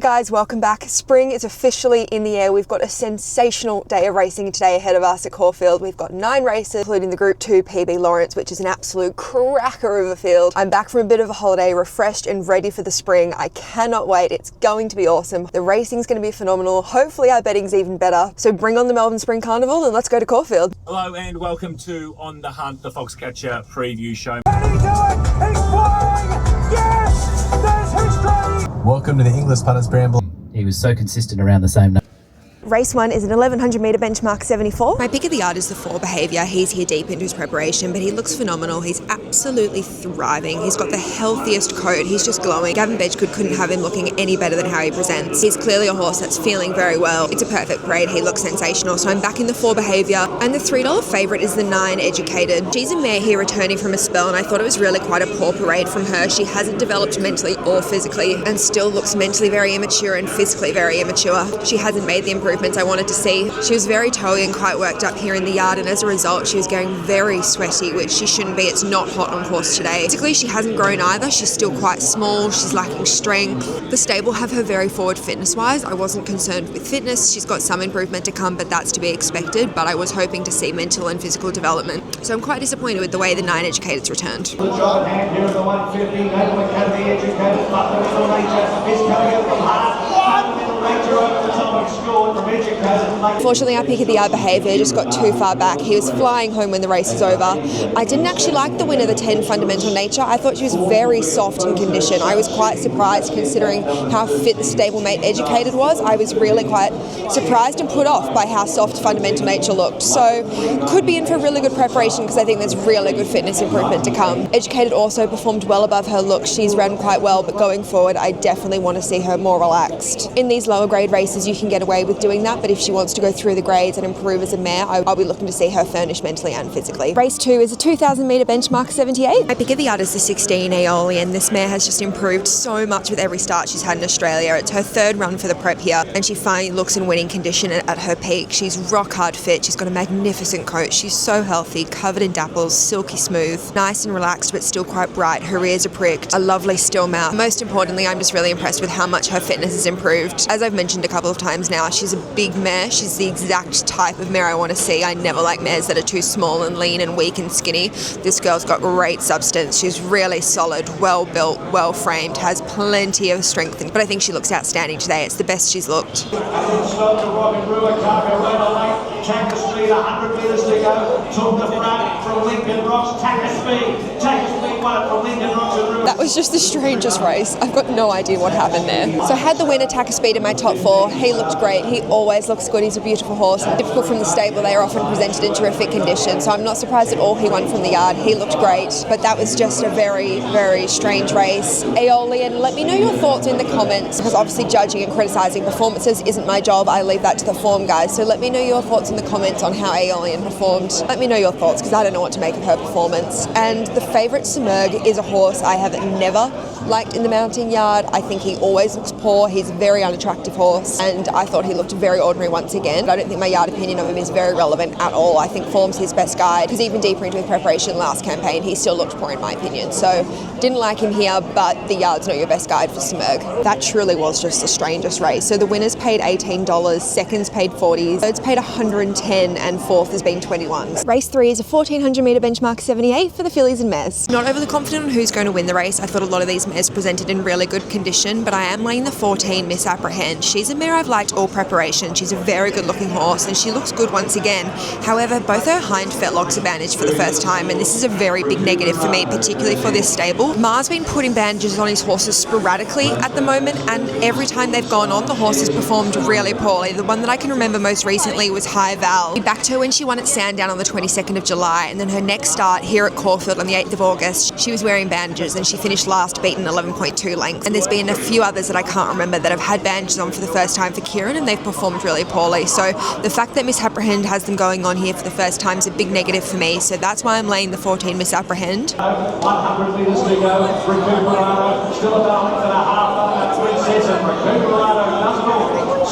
guys, welcome back. Spring is officially in the air. We've got a sensational day of racing today ahead of us at Caulfield. We've got 9 races, including the Group 2 PB Lawrence, which is an absolute cracker of a field. I'm back from a bit of a holiday, refreshed and ready for the spring. I cannot wait. It's going to be awesome. The racing's going to be phenomenal. Hopefully our betting's even better. So bring on the Melbourne Spring Carnival and let's go to Caulfield. Hello and welcome to On the Hunt, the Foxcatcher preview show. Ready to it! He's flying! Yes! There's history! Welcome to the English Punters Bramble. He was so consistent around the same number. Race 1 is an 1100 metre benchmark 74. My pick of the yard is the 4 Behaviour. He's here deep into his preparation, but he looks phenomenal. He's absolutely thriving. He's got the healthiest coat. He's just glowing. Gavin Bedgegood couldn't have him looking any better than how he presents. He's clearly a horse that's feeling very well. It's a perfect grade. He looks sensational. So I'm back in the 4 Behaviour. And the $3 favourite is the 9 Educated. She's a mare here returning from a spell, and I thought it was really quite a poor parade from her. She hasn't developed mentally or physically and still looks mentally very immature and physically very immature. She hasn't made the improvements I wanted to see. She was very toey and quite worked up here in the yard, and as a result she was getting very sweaty, which she shouldn't be. It's not hot on horse today. Physically she hasn't grown either. She's still quite small. She's lacking strength. The stable have her very forward fitness wise. I wasn't concerned with fitness. She's got some improvement to come, but that's to be expected. But I was hoping to see mental and physical development. So I'm quite disappointed with the way the 9 Educated's returned. The job hand here at the 150, Naval Academy Educated, Fundamental Nature is coming up from hard. Fundamental Nature over the top of score from Educated. Unfortunately, our pick of the yard Behaviour just got too far back. He was flying home when the race was over. I didn't actually like the winner, the 10 Fundamental Nature. I thought she was very soft in condition. I was quite surprised considering how fit the stablemate Educated was. I was really quite surprised and put off by how soft Fundamental Nature looked. So could be in for really good preparation because I think there's really good fitness improvement to come. Educated also performed well above her look. She's ran quite well, but going forward I definitely want to see her more relaxed. In these lower grade races you can get away with doing that, but if she wants to go through the grades and improve as a mare, I'll be looking to see her furnished mentally and physically. Race 2 is a 2000 metre benchmark 78. My pick of the yard is the 16 Aeolian. This mare has just improved so much with every start she's had in Australia. It's her 3rd run for the prep here, and she finally looks in winning condition at her peak. She's rock hard fit. She's got a magnificent coat. She's so healthy, covered in dapples, silky smooth, nice and relaxed but still quite bright. Her ears are pricked, a lovely still mouth. Most importantly, I'm just really impressed with how much her fitness has improved. As I've mentioned a couple of times now, she's a big mare. She's the exact type of mare I want to see. I never like mares that are too small and lean and weak and skinny. This girl's got great substance. She's really solid, well built, well framed, has plenty of strength, but I think she looks outstanding today. It's the best she's looked. Speed, 100 metres to go. Took the front from Lincoln Rocks. Speed won it from Lincoln Rocks. That was just the strangest race. I've got no idea what happened there. So I had the winner Speed in my top 4. He looked great. He always looks good. He's a beautiful horse. Typical from the stable, they are often presented in terrific condition. So I'm not surprised at all he won from the yard. He looked great, but that was just a very, very strange race. Aeolian, let me know your thoughts in the comments, because obviously judging and criticising performances isn't my job. I leave that to the form guys. So let me know your thoughts in the comments on how Aeolian performed. Let me know your thoughts, because I don't know what to make of her performance. And the favourite Smurg is a horse I have never liked in the mounting yard. I think he always looks poor. He's a very unattractive horse, and I thought he looked very ordinary once again. But I don't think my yard opinion of him is very relevant at all. I think form's his best guide, because even deeper into his preparation last campaign, he still looked poor in my opinion. So didn't like him here, but the yard's not your best guide for Smurg. That truly was just the strangest race. So the winners paid $18, seconds paid $40, thirds paid $110, and fourth has been $21. Race 3 is a 1400 metre benchmark 78 for the fillies and mares. Not overly confident on who's going to win the race. I thought a lot of these mares presented in really good condition, but I am laying the 14 Miss Apprehend. She's a mare I've liked all preparation. She's a very good looking horse and she looks good once again. However, both her hind fetlocks are bandaged for the first time, and this is a very big negative for me, particularly for this stable. Mar's been putting bandages on his horses sporadically at the moment, and every time they've gone on, the horse has performed really poorly. The one that I can remember most recently was High Val. We backed her when she won at Sandown on the 22nd of July, and then her next start here at Caulfield on the 8th of August, she was wearing bandages and she finished last, beaten 11.2 lengths. And there's been a few others that I can't remember that have had bandages on for the first time for Kieran, and they've performed really poorly. So the fact that Miss Apprehend has them going on here for the first time is a big negative for me. So that's why I'm laying the 14 Miss Apprehend. 100 metres to go. Recuperato still a darling for the half. Princess and Recuperato does it all.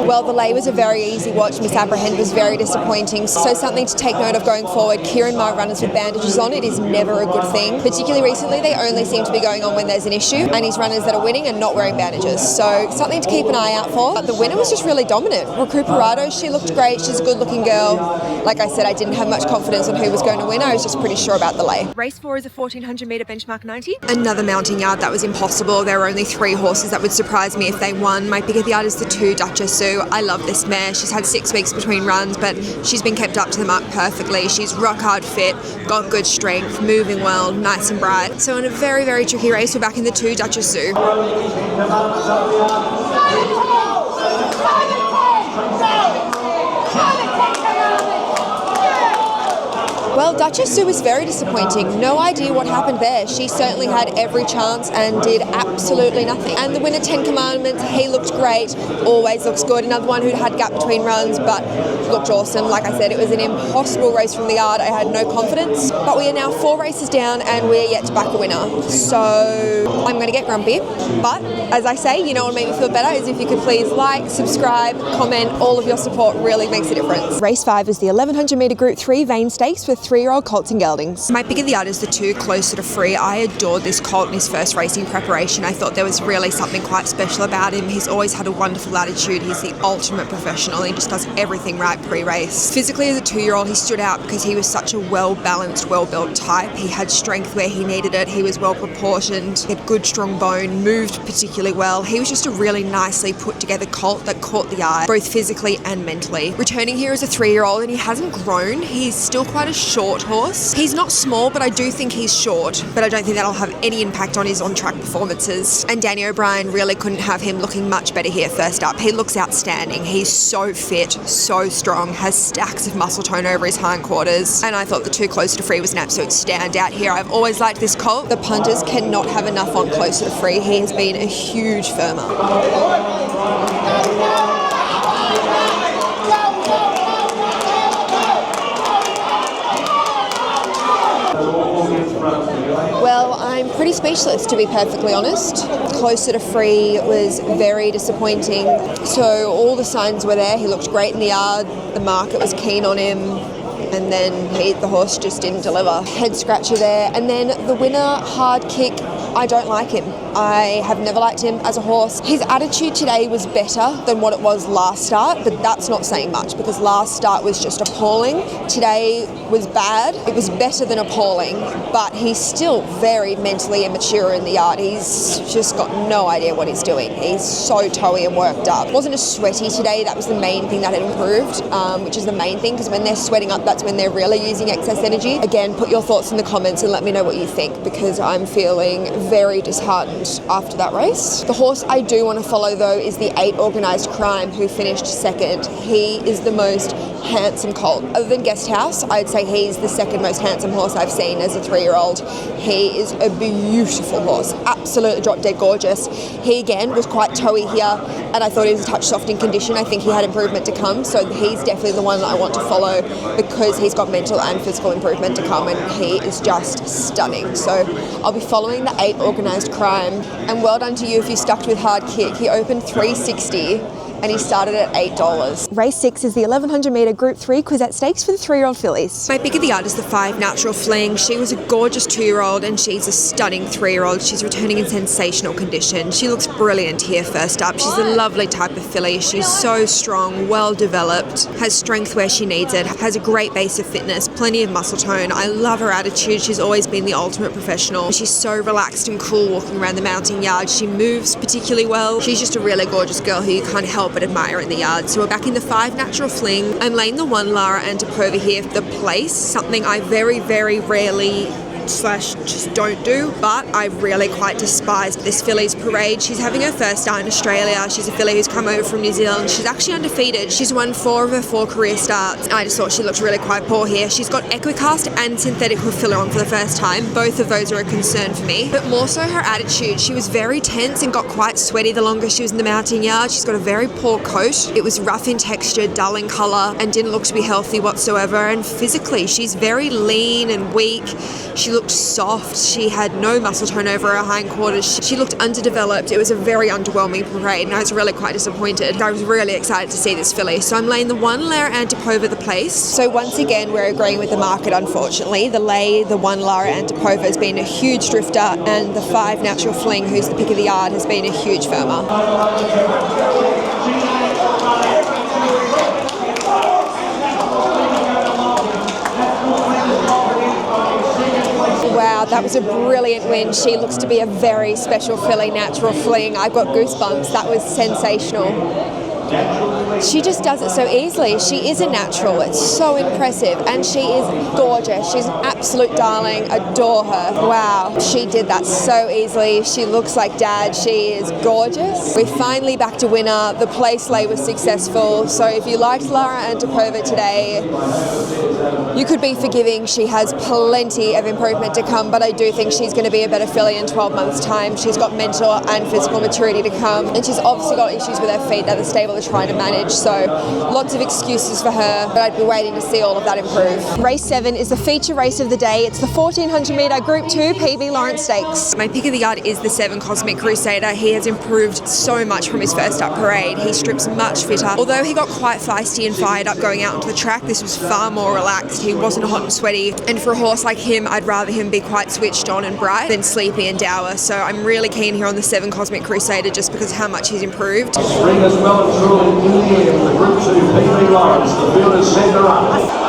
Well, the lay was a very easy watch. Miss Apprehend was very disappointing. So something to take note of going forward. Kieran Marr runners with bandages on, it is never a good thing. Particularly recently, they only seem to be going on when there's an issue, and his runners that are winning are not wearing bandages. So something to keep an eye out for. But the winner was just really dominant. Recuperado, she looked great. She's a good-looking girl. Like I said, I didn't have much confidence on who was going to win. I was just pretty sure about the lay. Race 4 is a 1400 metre benchmark 90. Another mounting yard that was impossible. There were only 3 horses that would surprise me if they won. My pick of the yard is the 2 Duchess Sue. I love this mare. She's had 6 weeks between runs, but she's been kept up to the mark perfectly. She's rock hard fit, got good strength, moving well, nice and bright. So in a very, very tricky race, we're back in the 2 Duchess Sue. Well, Duchess Sue was very disappointing. No idea what happened there. She certainly had every chance and did absolutely nothing. And the winner, 10 Commandments, he looked great, always looks good. Another one who'd had gap between runs, but looked awesome. Like I said, it was an impossible race from the yard. I had no confidence. But we are now 4 races down and we're yet to back a winner. So I'm going to get grumpy. But as I say, you know what made me feel better is if you could please like, subscribe, comment. All of your support really makes a difference. Race 5 is the 1100 metre Group 3 Vane Stakes with 3-year-old colts and geldings. My pick of the yard is the 2 Closer to Free. I adored this colt in his first racing preparation. I thought there was really something quite special about him. He's always had a wonderful attitude. He's the ultimate professional. He just does everything right pre-race. Physically, as a 2-year-old, he stood out because he was such a well-balanced, well-built type. He had strength where he needed it. He was well-proportioned. He had good, strong bone, moved particularly well. He was just a really nicely put-together colt that caught the eye, both physically and mentally. Returning here as a 3-year-old, and he hasn't grown. He's still quite a short horse. He's not small, but I do think he's short, but I don't think that'll have any impact on his on-track performances. And Danny O'Brien really couldn't have him looking much better here first up. He looks outstanding. He's so fit, so strong, has stacks of muscle tone over his hindquarters, and I thought the 2 Closer to Free was an absolute standout here. I've always liked this colt. The punters cannot have enough on Closer to Free. He has been a huge firmer. Well, I'm pretty speechless, to be perfectly honest. Closer to Free was very disappointing. So all the signs were there. He looked great in the yard. The market was keen on him. And then the horse just didn't deliver. Head scratcher there. And then the winner, Hard Kick, I don't like him. I have never liked him as a horse. His attitude today was better than what it was last start, but that's not saying much because last start was just appalling. Today was bad. It was better than appalling, but he's still very mentally immature in the yard. He's just got no idea what he's doing. He's so toey and worked up. Wasn't as sweaty today. That was the main thing that had improved, which is the main thing because when they're sweating up, that's when they're really using excess energy. Again, put your thoughts in the comments and let me know what you think because I'm feeling very disheartened after that race. The horse I do want to follow though is the 8 Organised Crime who finished second. He is the most handsome colt. Other than Guest House, I'd say he's the second most handsome horse I've seen as a 3-year-old. He is a beautiful horse, absolutely drop dead gorgeous. He again was quite toey here and I thought he was a touch soft in condition. I think he had improvement to come, so he's definitely the one that I want to follow because he's got mental and physical improvement to come and he is just stunning. So I'll be following the 8 Organised Crime, and well done to you if you stuck with Hard Kick. He opened $3.60 and he started at $8. Race 6 is the 1100 metre Group 3 Quizette Stakes for the 3-year-old fillies. My pick of the yard is the 5 Natural Fling. She was a gorgeous 2-year-old and she's a stunning 3-year-old. She's returning in sensational condition. She looks brilliant here first up. She's a lovely type of filly. She's so strong, well developed, has strength where she needs it, has a great base of fitness, plenty of muscle tone. I love her attitude. She's always been the ultimate professional. She's so relaxed and cool walking around the mounting yard. She moves particularly well. She's just a really gorgeous girl who you can't help but admire in the yard. So we're back in the 5 Natural Fling. I'm laying the 1 Lara Antipova here for the place, something I very, very rarely just don't do, but I really quite despised this filly's parade. She's having her first start in Australia. She's a filly who's come over from New Zealand. She's actually undefeated. She's won 4 of her 4 career starts. I just thought she looked really quite poor here. She's got Equicast and synthetic hoof filler on for the first time. Both of those are a concern for me, but more so her attitude. She was very tense and got quite sweaty the longer she was in the mounting yard. She's got a very poor coat. It was rough in texture, dull in colour, and didn't look to be healthy whatsoever. And physically, she's very lean and weak. She looked soft. She had no muscle tone over her hindquarters. She looked underdeveloped. It was a very underwhelming parade, and I was really quite disappointed. I was really excited to see this filly. So I'm laying the 1 lara antipova the place. So once again, we're agreeing with the market, unfortunately. The 1 lara antipova has been a huge drifter, and the 5 natural fling, who's the pick of the yard, has been a huge firmer. Wow, that was a brilliant win. She looks to be a very special filly, natural fling. I've got goosebumps. That was sensational. She just does it so easily. She is a natural. It's so impressive, and she is gorgeous. She's an absolute darling. Adore her. Wow, she did that so easily. She looks like Dad. She is gorgeous. We finally backed a winner. The place lay was successful. So if you liked Lara Antipova today, you could be forgiving. She has plenty of improvement to come, but I do think she's going to be a better filly in 12 months' time. She's got mental and physical maturity to come, and she's obviously got issues with her feet that the stable is trying to manage, so lots of excuses for her, but I'd be waiting to see all of that improve. Race 7 is the feature race of the day. It's the 1400 metre Group 2 PB Lawrence Stakes. My pick of the yard is the 7 Cosmic Crusader. He has improved so much from his first up parade. He strips much fitter. Although he got quite feisty and fired up going out onto the track, this was far more relaxed. He wasn't hot and sweaty, and for a horse like him, I'd rather him be quite switched on and bright than sleepy and dour. So I'm really keen here on the 7 Cosmic Crusader just because how much he's improved. Spring as well and truly in the air for the Group 2 PB Lawrence. The fielders send her up.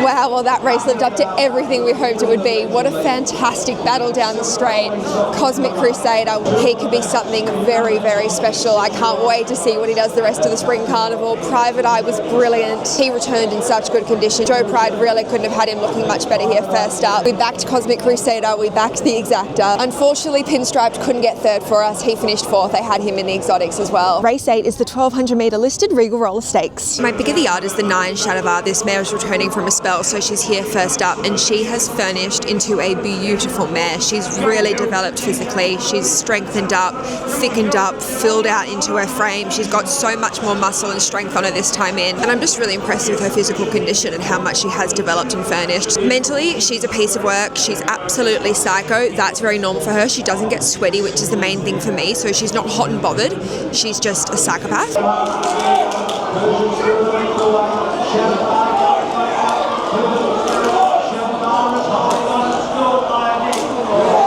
Wow, well that race lived up to everything we hoped it would be. What a fantastic battle down the straight. Cosmic Crusader, he could be something very, very special. I can't wait to see what he does the rest of the Spring Carnival. Private Eye was brilliant. He returned in such good condition. Joe Pride really couldn't have had him looking much better here first up. We backed Cosmic Crusader, we backed the Exacta. Unfortunately, Pinstriped couldn't get third for us. He finished 4th. They had him in the exotics as well. Race 8 is the 1200 metre listed Regal Roller Stakes. My pick of the yard is the 9 Shadavar. This mare is returning from a spell, so she's here first up, and she has furnished into a beautiful mare. She's really developed physically. She's strengthened up, thickened up, filled out into her frame. She's got so much more muscle and strength on her this time in, and I'm just really impressed with her physical condition and how much she has developed and furnished. Mentally, she's a piece of work. She's absolutely psycho. That's very normal for her. She doesn't get sweaty, which is the main thing for me, so she's not hot and bothered. She's just a psychopath.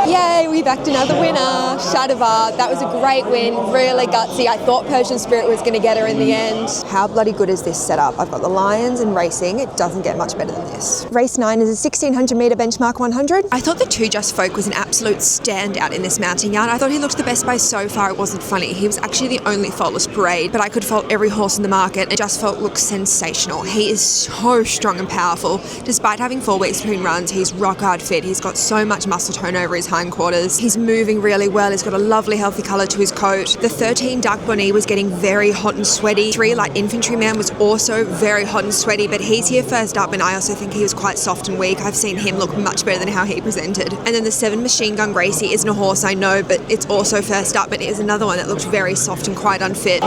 Yay, we backed another winner, Shadavar. That was a great win, really gutsy. I thought Persian Spirit was going to get her in the end. How bloody good is this setup? I've got the Lions and racing. It doesn't get much better than this. Race 9 is a 1600 metre benchmark 100. I thought the 2 Just Folk was an absolute standout in this mounting yard. I thought he looked the best by so far. It wasn't funny. He was actually the only faultless parade, but I could fault every horse in the market, and Just Folk looks sensational. He is so strong and powerful. Despite having 4 weeks between runs, he's rock hard fit. He's got so much muscle tone over his hindquarters. He's moving really well. He's got a lovely healthy colour to his coat. The 13 Dark Bonnie was getting very hot and sweaty. 3 Light Infantryman was also very hot and sweaty, but he's here first up, and I also think he was quite soft and weak. I've seen him look much better than how he presented. And then the 7 Machine Gun Gracie isn't a horse, I know, but it's also first up, but it is another one that looked very soft and quite unfit.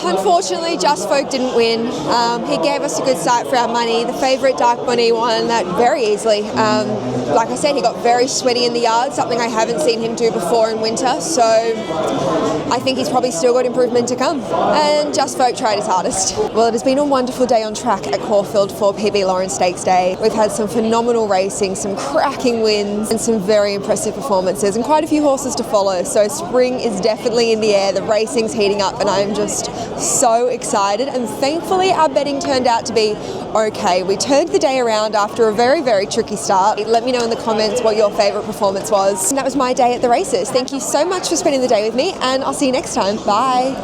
Unfortunately, Just Folk didn't win. He gave us a good sight for our money. The favourite Dark Bonnie won that very easily. Like I said, he got very sweaty in the yard, something I haven't seen him do before in winter, so I think he's probably still got improvement to come. And Just Folk tried his hardest. Well, it has been a wonderful day on track at Caulfield for PB Lawrence Stakes Day. We've had some phenomenal racing, some cracking wins, and some very impressive performances, and quite a few horses to follow. So spring is definitely in the air. The racing's heating up, and I'm just so excited, and thankfully our betting turned out to be okay. We turned the day around after a very, very tricky start. Let me know in the comments what your favourite performance was. And that was my day at the races. Thank you so much for spending the day with me, and I'll see you next time. Bye.